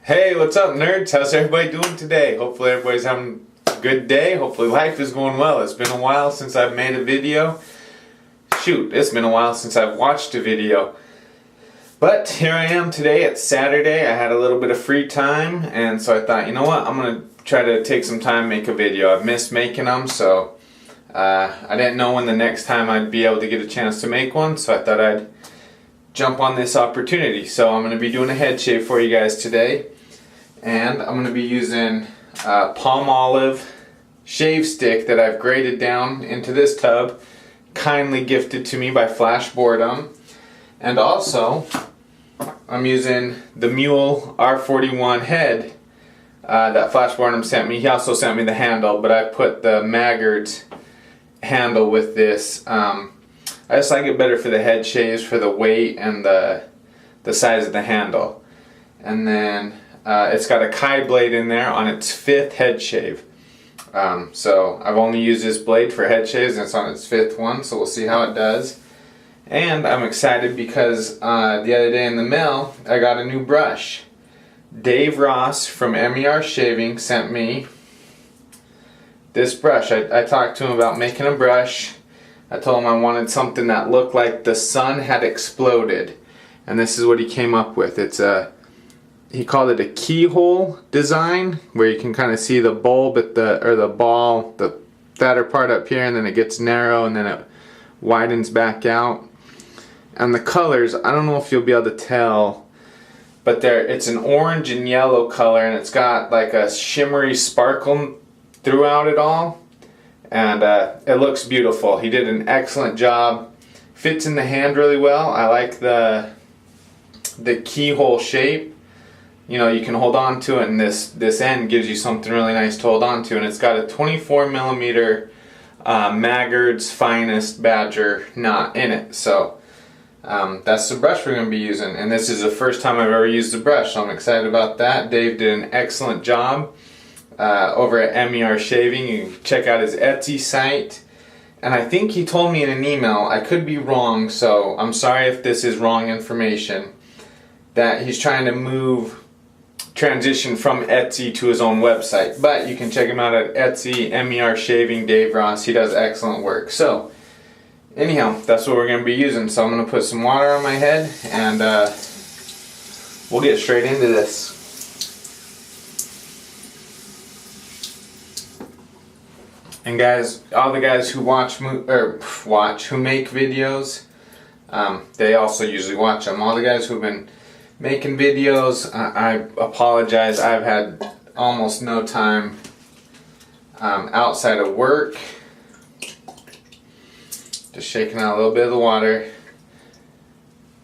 Hey, what's up, nerds? How's everybody doing today? Hopefully everybody's having a good day. Hopefully life is going well. It's been a while since I've made a video. Shoot, it's been a while since I've watched a video. But here I am today. It's Saturday. I had a little bit of free time, and so I thought, you know what? I'm going to try to take some time and make a video. I've missed making them, so I didn't know when the next time I'd be able to get a chance to make one, so I thought I'd jump on this opportunity. So I'm going to be doing a head shave for you guys today, and I'm going to be using Palmolive shave stick that I've graded down into this tub, kindly gifted to me by Flash Boredom. And also I'm using the Muhle R41 head that Flash Boredom sent me. He also sent me the handle, but I put the Maggard's handle with this. I just like it better for the head shaves, for the weight and the size of the handle. And then it's got a Kai blade in there on its 5th head shave. So I've only used this blade for head shaves, and it's on its 5th one, so we'll see how it does. And I'm excited because the other day in the mail I got a new brush. Dave Ross from MERShaving sent me this brush. I talked to him about making a brush. I told him I wanted something that looked like the sun had exploded, and this is what he came up with. He called it a keyhole design, where you can kind of see the bulb at the ball, the fatter part up here, and then it gets narrow and then it widens back out. And the colors, I don't know if you'll be able to tell, but it's an orange and yellow color, and it's got like a shimmery sparkle throughout it all. And it looks beautiful. He did an excellent job. Fits in the hand really well. I like the keyhole shape. You know, you can hold on to it, and this end gives you something really nice to hold on to. And it's got a 24mm Maggard's Finest Badger knot in it. So that's the brush we're going to be using. And this is the first time I've ever used the brush, so I'm excited about that. Dave did an excellent job over at MERShaving. You can check out his Etsy site. And I think he told me in an email, I could be wrong, so I'm sorry if this is wrong information, that he's trying to transition from Etsy to his own website. But you can check him out at Etsy, MERShaving, Dave Ross. He does excellent work. So anyhow, that's what we're going to be using. So I'm going to put some water on my head, and we'll get straight into this. And guys, all the guys who who make videos, they also usually watch them. All the guys who've been making videos, I apologize. I've had almost no time outside of work. Just shaking out a little bit of the water.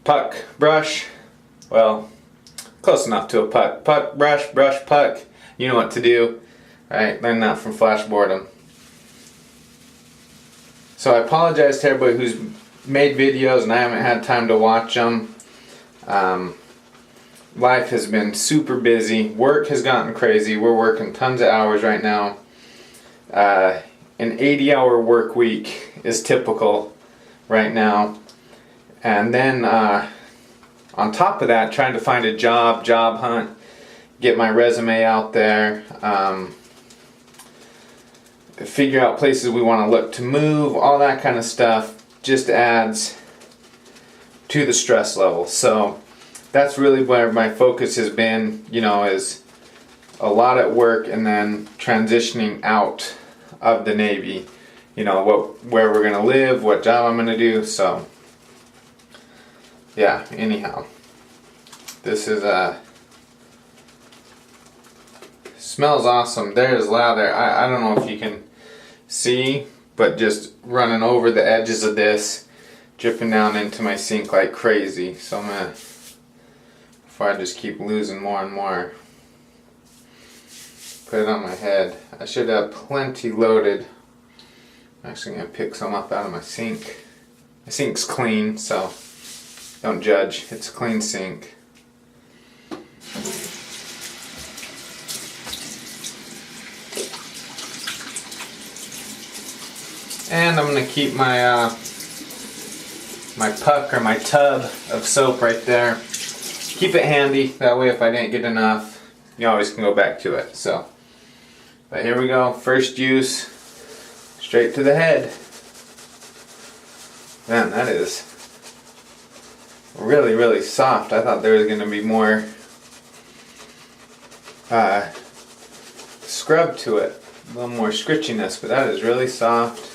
Puck, brush. Well, close enough to a puck. Puck, brush, brush, puck. You know what to do. Right? Learn that from Flash Boredom. So I apologize to everybody who's made videos and I haven't had time to watch them. Life has been super busy. Work has gotten crazy. We're working tons of hours right now. An 80-hour work week is typical right now. And then on top of that, trying to find a job hunt, get my resume out there, figure out places we want to look to move, all that kind of stuff just adds to the stress level. So that's really where my focus has been, you know, is a lot at work and then transitioning out of the Navy, you know, where we're gonna live, what job I'm gonna do. So yeah, anyhow, this is smells awesome. There's lather. I don't know if you can see, but just running over the edges of this, dripping down into my sink like crazy. So I'm gonna, before I just keep losing more and more, put it on my head. I should have plenty loaded. I'm actually gonna pick some up out of my sink. My sink's clean, so don't judge. It's a clean sink. And I'm going to keep my my puck or my tub of soap right there. Keep it handy, that way if I didn't get enough, you always can go back to it. So, but here we go. First use, straight to the head. Man, that is really, really soft. I thought there was going to be more scrub to it, a little more scritchiness, but that is really soft.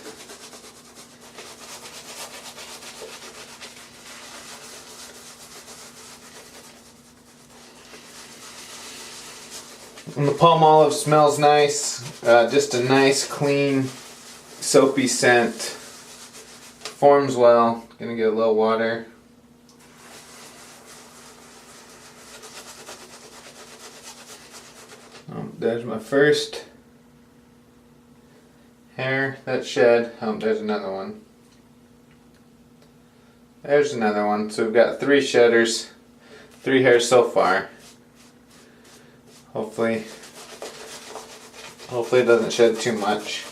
And the Palmolive smells nice, just a nice, clean, soapy scent. Forms well. Gonna get a little water. There's my first hair that shed. Oh, there's another one. There's another one. So we've got 3 shedders, 3 hairs so far. Hopefully it doesn't shed too much.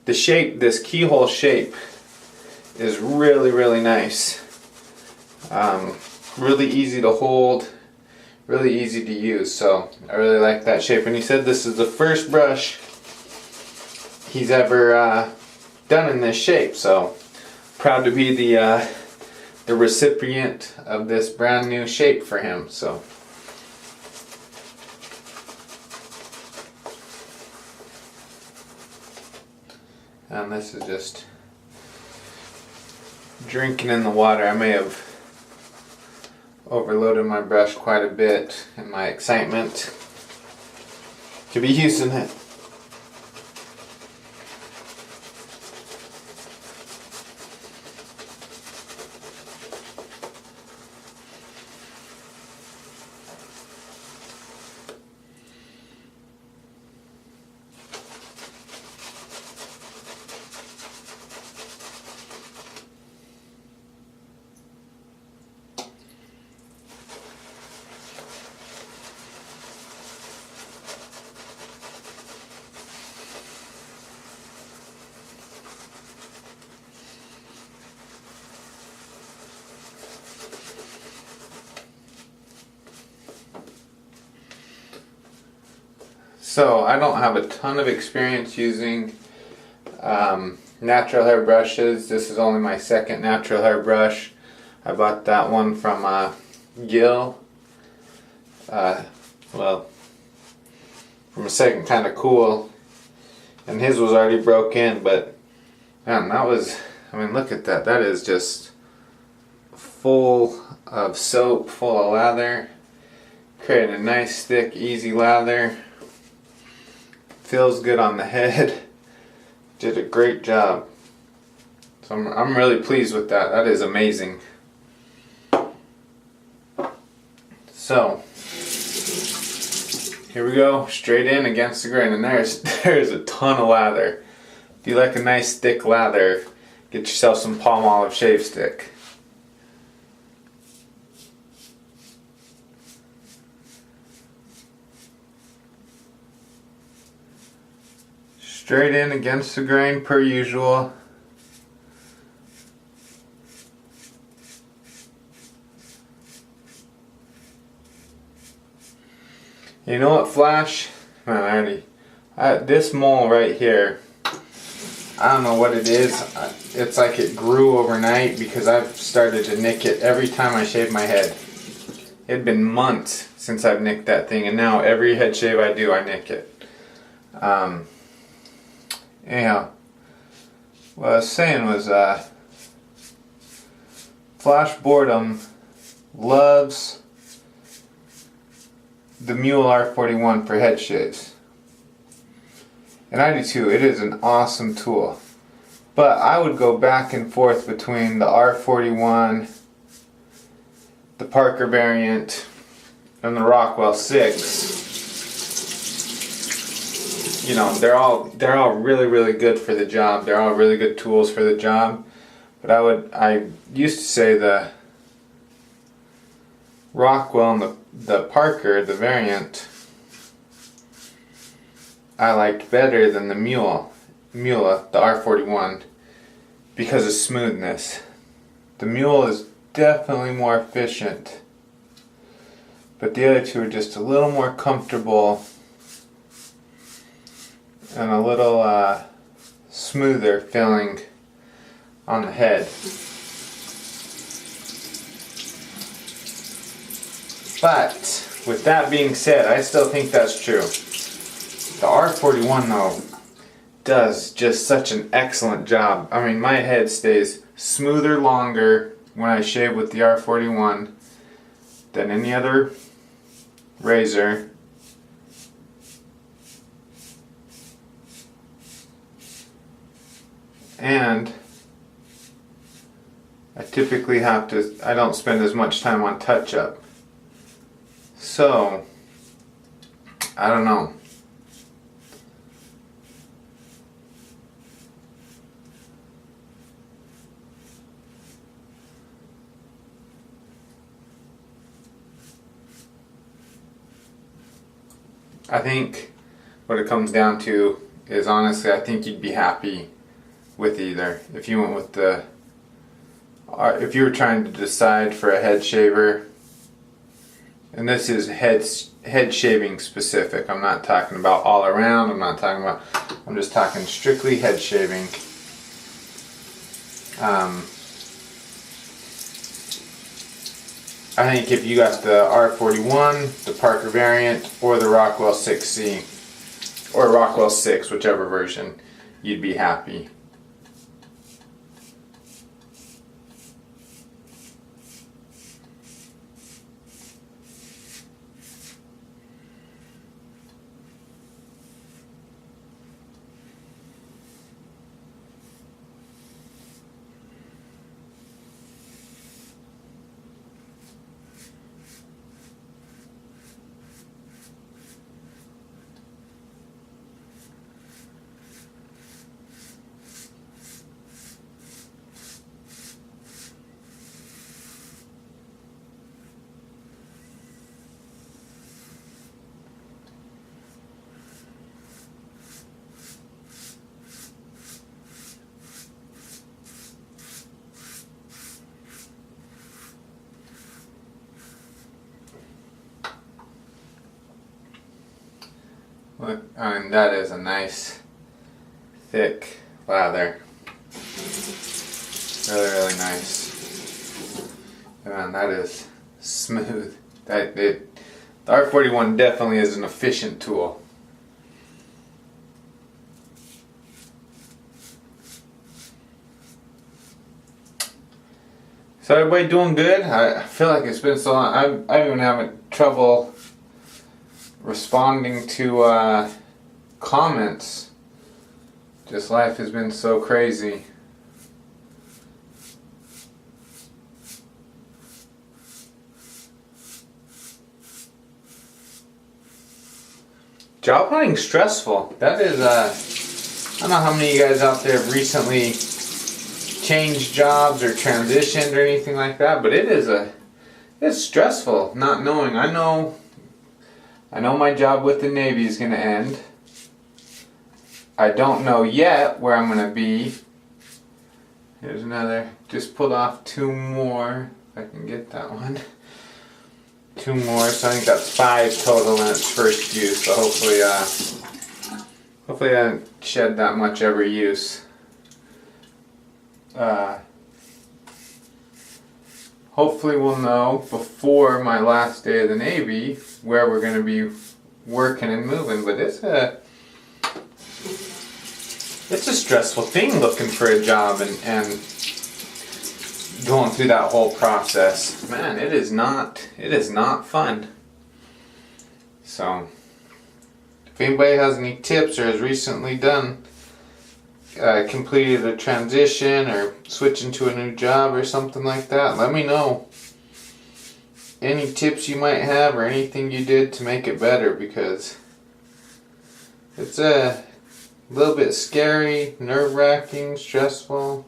The shape, this keyhole shape, is really, really nice. Really easy to hold, really easy to use, so I really like that shape. And he said this is the first brush he's ever done in this shape, so proud to be the recipient of this brand new shape for him. So. And this is just drinking in the water. I may have overloaded my brush quite a bit in my excitement to be using it. So I don't have a ton of experience using natural hair brushes. This is only my second natural hair brush. I bought that one from Gil. Well, from a second kind of cool, and his was already broke in, but man, that was, I mean, look at that. That is just full of soap, full of lather, creating a nice thick easy lather. Feels good on the head. Did a great job. So I'm really pleased with that. That is amazing. So here we go, straight in against the grain, and there's a ton of lather. If you like a nice thick lather, get yourself some Palmolive shave stick. Straight in against the grain per usual. You know what, Flash? Man, this mole right here, I don't know what it is. It's like it grew overnight because I've started to nick it every time I shave my head. It had been months since I've nicked that thing, and now every head shave I do, I nick it. Anyhow, what I was saying was Flash Boredom loves the Muhle R41 for head shaves. And I do too. It is an awesome tool. But I would go back and forth between the R41, the Parker variant, and the Rockwell 6. You know, they're all really, really good for the job. They're all really good tools for the job. But I used to say the Rockwell and the Parker, the variant, I liked better than the Muhle, the R41, because of smoothness. The Muhle is definitely more efficient, but the other two are just a little more comfortable and a little smoother feeling on the head. But with that being said, I still think that's true. The R41 though does just such an excellent job. I mean, my head stays smoother longer when I shave with the R41 than any other razor. And I typically I don't spend as much time on touch-up. So, I don't know. I think what it comes down to is, honestly, I think you'd be happy with either. If you went with if you were trying to decide for a head shaver, and this is head shaving specific. I'm not talking about all around. I'm just talking strictly head shaving. I think if you got the R41, the Parker variant, or the Rockwell 6C, or Rockwell 6, whichever version, you'd be happy. Look, I mean, that is a nice, thick lather. Really, really nice. And that is smooth. The R41 definitely is an efficient tool. So everybody doing good? I feel like it's been so long. I'm even having trouble responding to comments. Just life has been so crazy. Job hunting's stressful. That is, I don't know how many of you guys out there have recently changed jobs or transitioned or anything like that, but it's stressful not knowing. I know my job with the Navy is going to end. I don't know yet where I'm going to be. Here's another. Just pulled off two more. If I can get that one. Two more. So I think that's 5 total in its first use. So hopefully I didn't shed that much every use. Hopefully we'll know before my last day of the Navy where we're going to be working and moving, but it's a stressful thing looking for a job and going through that whole process. Man, it is not fun. So if anybody has any tips or has recently completed a transition or switching to a new job or something like that, let me know. Any tips you might have or anything you did to make it better, because it's a little bit scary, nerve-wracking, stressful.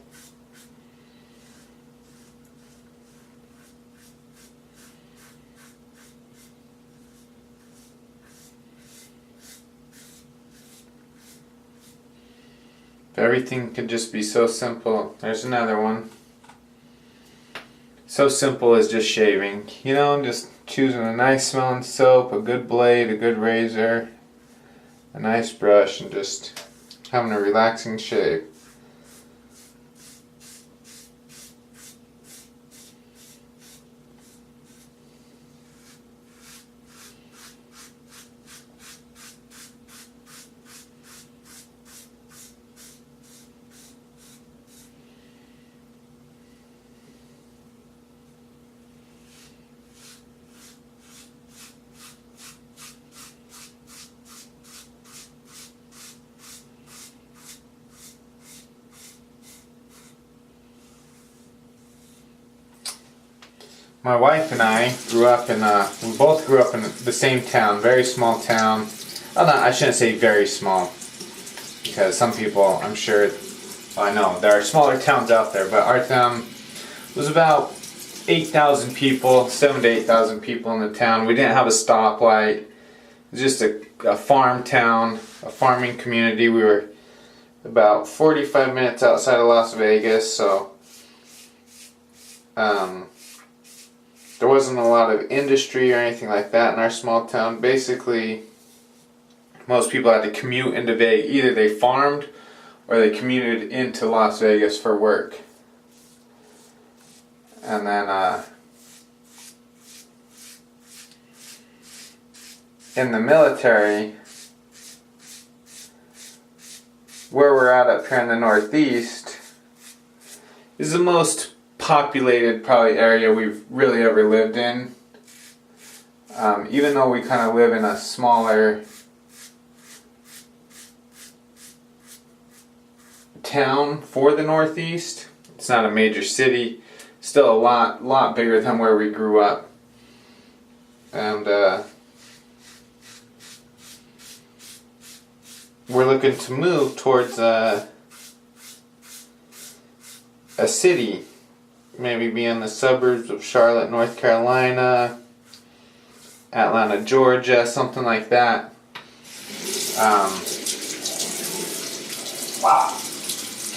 If everything could just be so simple. There's another one. So simple as just shaving. You know, just choosing a nice smelling soap, a good blade, a good razor, a nice brush, and just having a relaxing shave. My wife and I grew up in, we both grew up in the same town, very small town. Oh, no, I shouldn't say very small, because some people, I'm sure, well, I know, there are smaller towns out there, but our town was about 8,000 people, 7,000 to 8,000 people in the town. We didn't have a stoplight. It was just a farm town, a farming community. We were about 45 minutes outside of Las Vegas, so there wasn't a lot of industry or anything like that in our small town. Basically, most people had to commute into Vegas. Either they farmed or they commuted into Las Vegas for work. And then in the military, where we're at up here in the Northeast, is the most populated probably area we've really ever lived in. Even though we kind of live in a smaller town for the Northeast, it's not a major city, still a lot bigger than where we grew up. And we're looking to move towards a city. Maybe be in the suburbs of Charlotte, North Carolina, Atlanta, Georgia, something like that.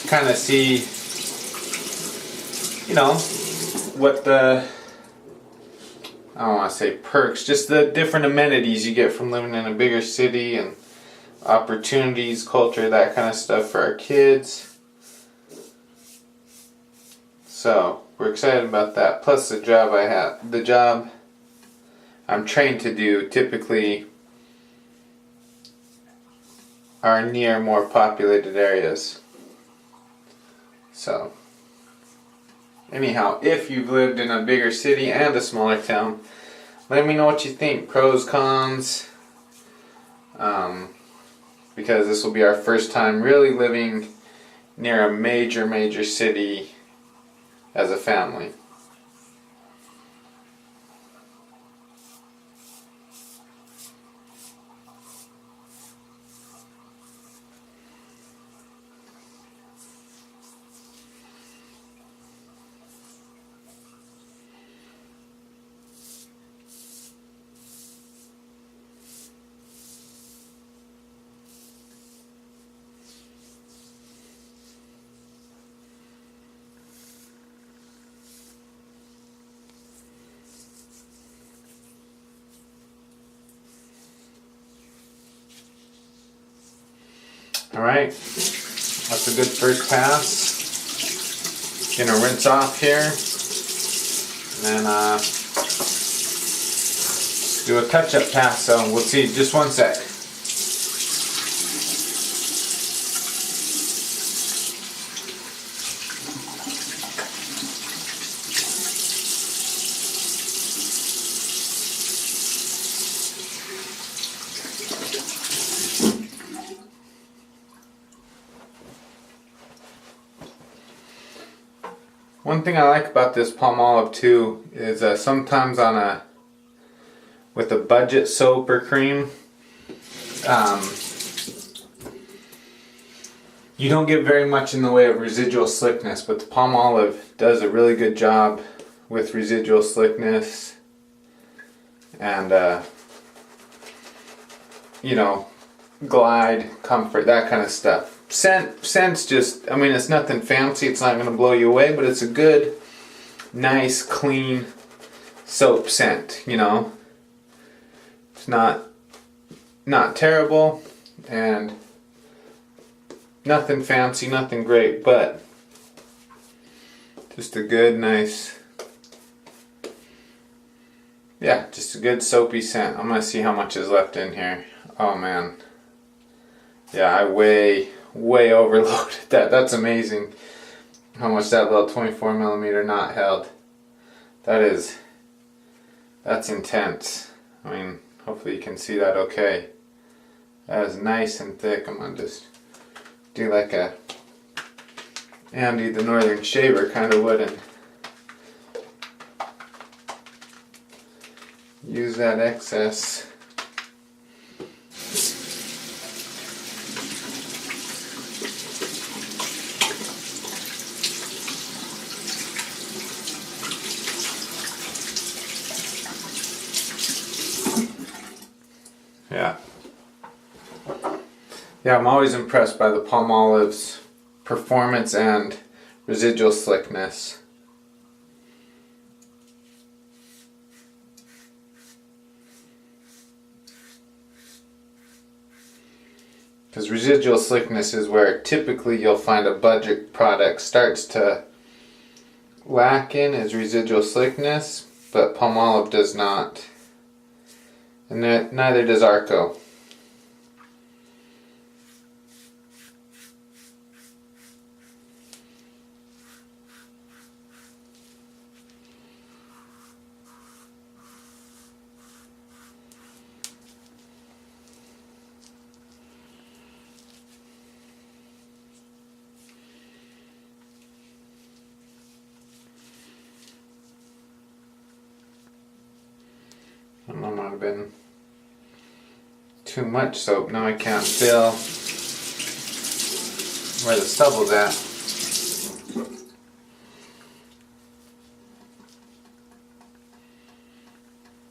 Kind of see, you know, what the, I don't want to say perks, just the different amenities you get from living in a bigger city, and opportunities, culture, that kind of stuff for our kids. So we're excited about that. Plus the job I'm trained to do typically are near more populated areas. So anyhow, if you've lived in a bigger city and a smaller town, let me know what you think. Pros, cons. Because this will be our first time really living near a major city as a family. Alright, that's a good first pass. Gonna rinse off here, and then do a touch-up pass, so we'll see, just one sec. One thing I like about this Palmolive too is sometimes with a budget soap or cream, you don't get very much in the way of residual slickness, but the Palmolive does a really good job with residual slickness and you know, glide, comfort, that kind of stuff. Scent's just, I mean, it's nothing fancy, it's not going to blow you away, but it's a good, nice, clean soap scent, you know. It's not terrible and nothing fancy, nothing great, but just a good, nice, yeah, just a good soapy scent. I'm gonna see how much is left in here. Oh man, yeah, I way overloaded that. That's amazing how much that little 24 millimeter knot held. That's intense. I mean, hopefully you can see that okay. That is nice and thick. I'm gonna just do like a Andy the Northern Shaver kind of would and use that excess. Yeah, I'm always impressed by the Palmolive's performance and residual slickness. Because residual slickness is where typically you'll find a budget product starts to lack in, is residual slickness, but Palmolive does not. And neither does Arco. That might have been too much soap. Now I can't feel where the stubble's at.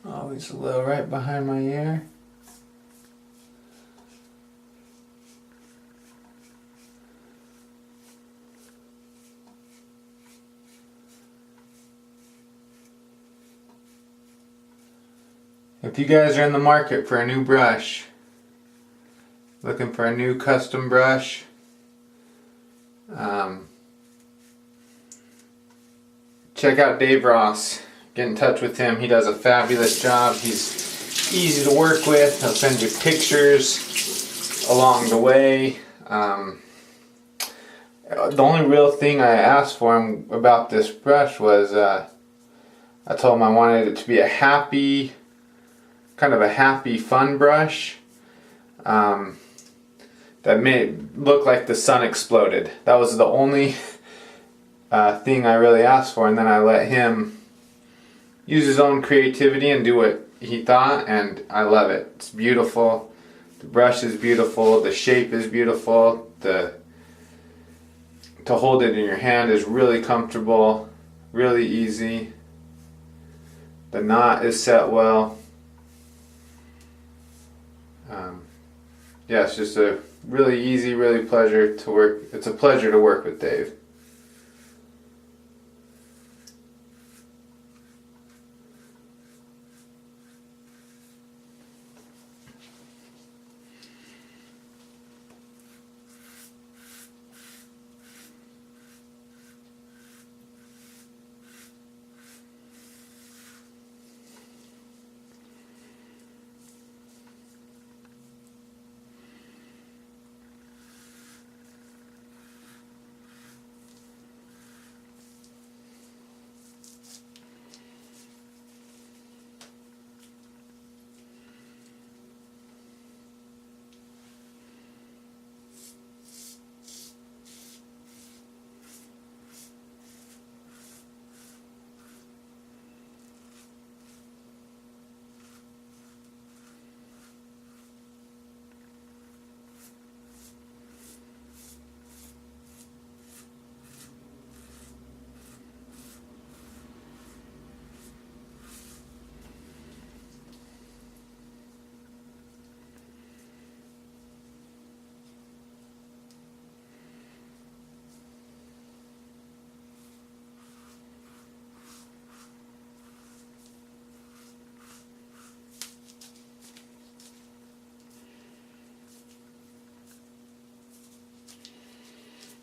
Always a little right behind my ear. If you guys are in the market for a new brush, looking for a new custom brush, check out Dave Ross. Get in touch with him. He does a fabulous job. He's easy to work with. He'll send you pictures along the way. The only real thing I asked for him about this brush was I told him I wanted it to be a happy, kind of a happy, fun brush that made it look like the sun exploded. That was the only thing I really asked for, and then I let him use his own creativity and do what he thought, and I love it. It's beautiful. The brush is beautiful. The shape is beautiful. To hold it in your hand is really comfortable, really easy. The knot is set well. Yeah, it's just a really easy, really pleasure to work. It's a pleasure to work with Dave.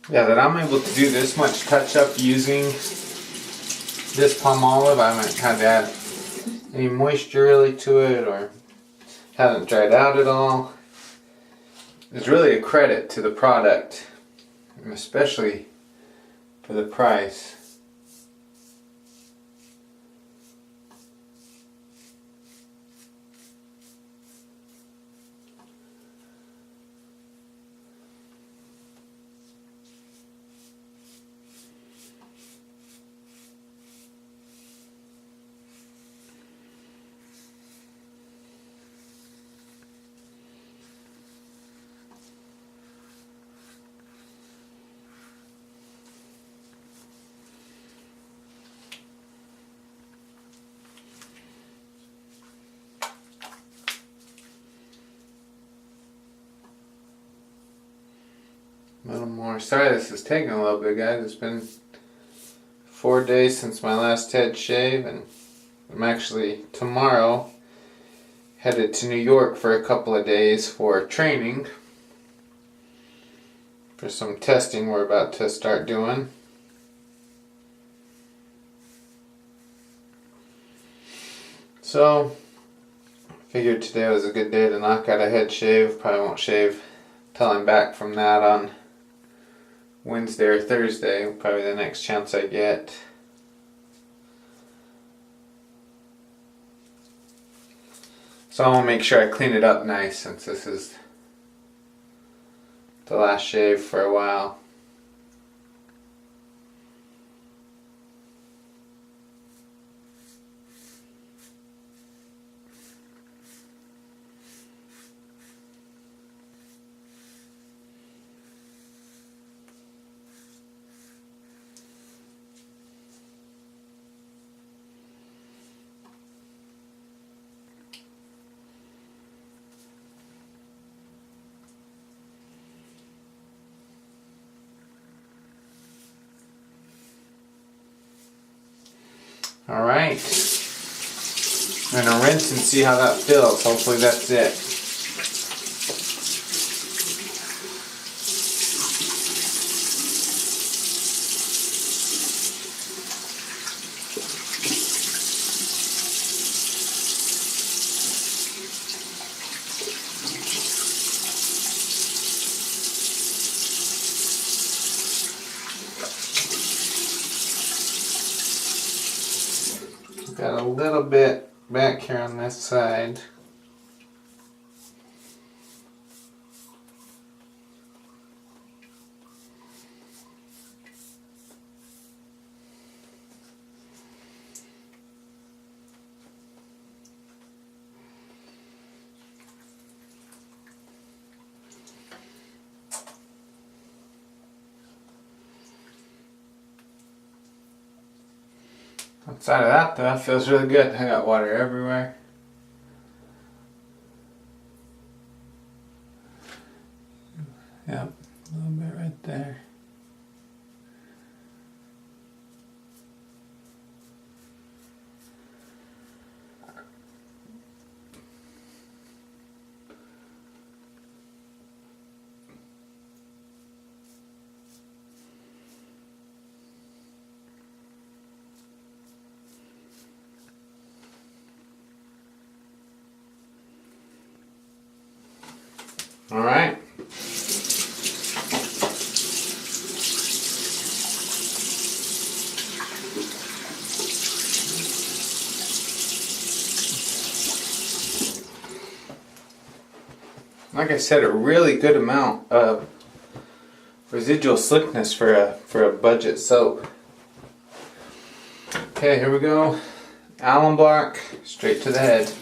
Yeah, that I'm able to do this much touch up using this Palmolive. I haven't had to add any moisture really to it, or hasn't dried out at all. It's really a credit to the product, and especially for the price. A little more. Sorry this is taking a little bit, guys. It's been 4 days since my last head shave, and I'm actually tomorrow headed to New York for a couple of days for training for some testing we're about to start doing. So figured today was a good day to knock out a head shave. Probably won't shave till I'm back from that on Wednesday or Thursday, probably the next chance I get. So I'm gonna make sure I clean it up nice, since this is the last shave for a while. Alright, I'm going to rinse and see how that feels. Hopefully that's it. Got a little bit back here on this side. Outside of that though, it feels really good. I got water everywhere. Yep, a little bit right there. All right. Like I said, a really good amount of residual slickness for a budget soap. Okay, here we go. Alum block, straight to the head.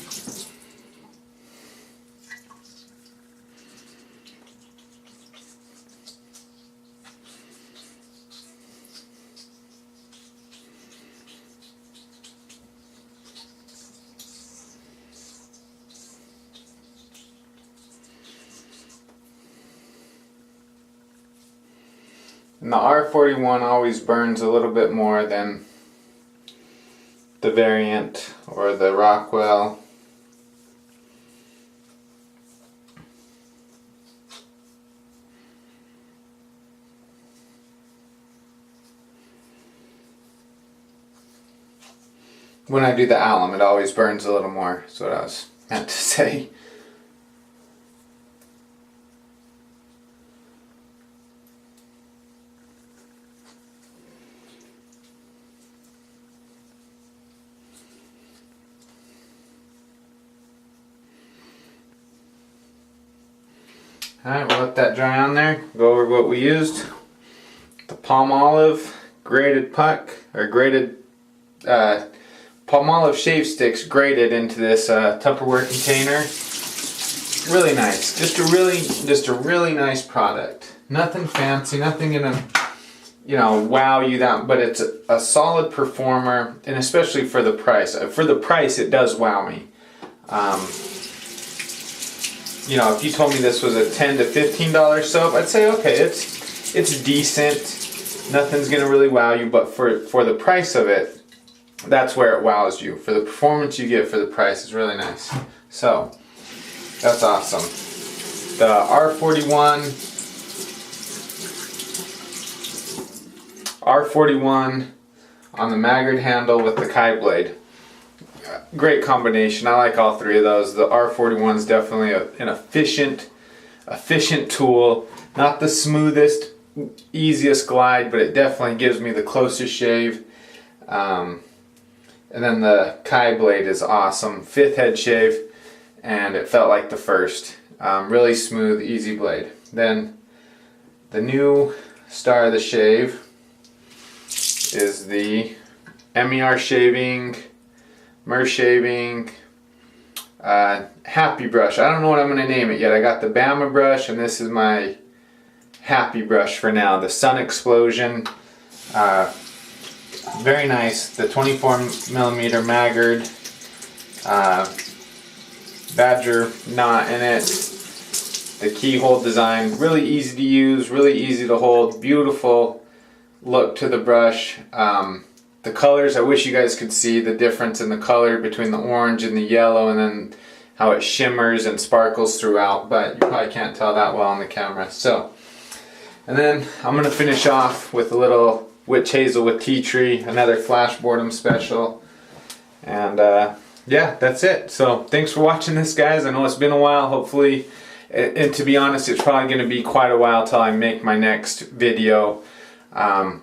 And the R41 always burns a little bit more than the variant or the Rockwell. when I do the alum, it always burns a little more. That's what I was meant to say. Alright, we'll let that dry on there. Go over what we used. The Palmolive grated puck, or grated Palmolive shave sticks grated into this Tupperware container. Really nice. Just a really nice product. Nothing fancy, nothing gonna, you know, wow you that, but it's a solid performer, and especially for the price. For the price, it does wow me. You know, if you told me this was a $10 to $15 soap, I'd say, okay, it's decent. Nothing's gonna really wow you, but for the price of it, that's where it wows you. For the performance you get for the price is really nice. So, that's awesome. The R41 on the Maggard handle with the Kai blade. Great combination. I like all three of those. The R41 is definitely an efficient tool. Not the smoothest, easiest glide, but it definitely gives me the closest shave. And then the Kai blade is awesome. 5th head shave, and it felt like the first. Really smooth, easy blade. Then the new star of the shave is the MERShaving Happy Brush. I don't know what I'm going to name it yet. I got the Bama brush, and this is my Happy Brush for now. The Sun Explosion. Very nice. The 24mm Maggard. Badger knot in it. The keyhole design. Really easy to use, really easy to hold. Beautiful look to the brush. The colors, I wish you guys could see the difference in the color between the orange and the yellow, and then how it shimmers and sparkles throughout, but you probably can't tell that well on the camera. So, and then I'm going to finish off with a little Witch Hazel with Tea Tree, another Flash Boredom special. And yeah, that's it. So thanks for watching this, guys. I know it's been a while, hopefully, and to be honest, it's probably going to be quite a while till I make my next video.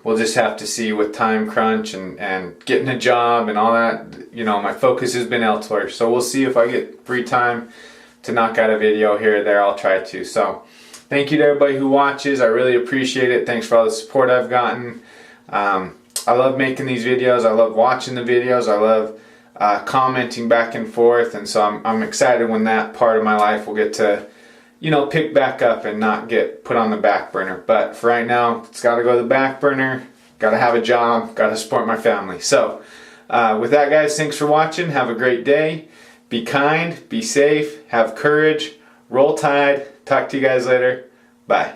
We'll just have to see with time crunch and getting a job and all that. You know, my focus has been elsewhere. So we'll see if I get free time to knock out a video here or there. I'll try to. So thank you to everybody who watches. I really appreciate it. Thanks for all the support I've gotten. I love making these videos. I love watching the videos. I love commenting back and forth. And so I'm excited when that part of my life will get to, you know, pick back up and not get put on the back burner. But for right now, it's got to go to the back burner. Got to have a job. Got to support my family. So with that, guys, thanks for watching. Have a great day. Be kind. Be safe. Have courage. Roll Tide. Talk to you guys later. Bye.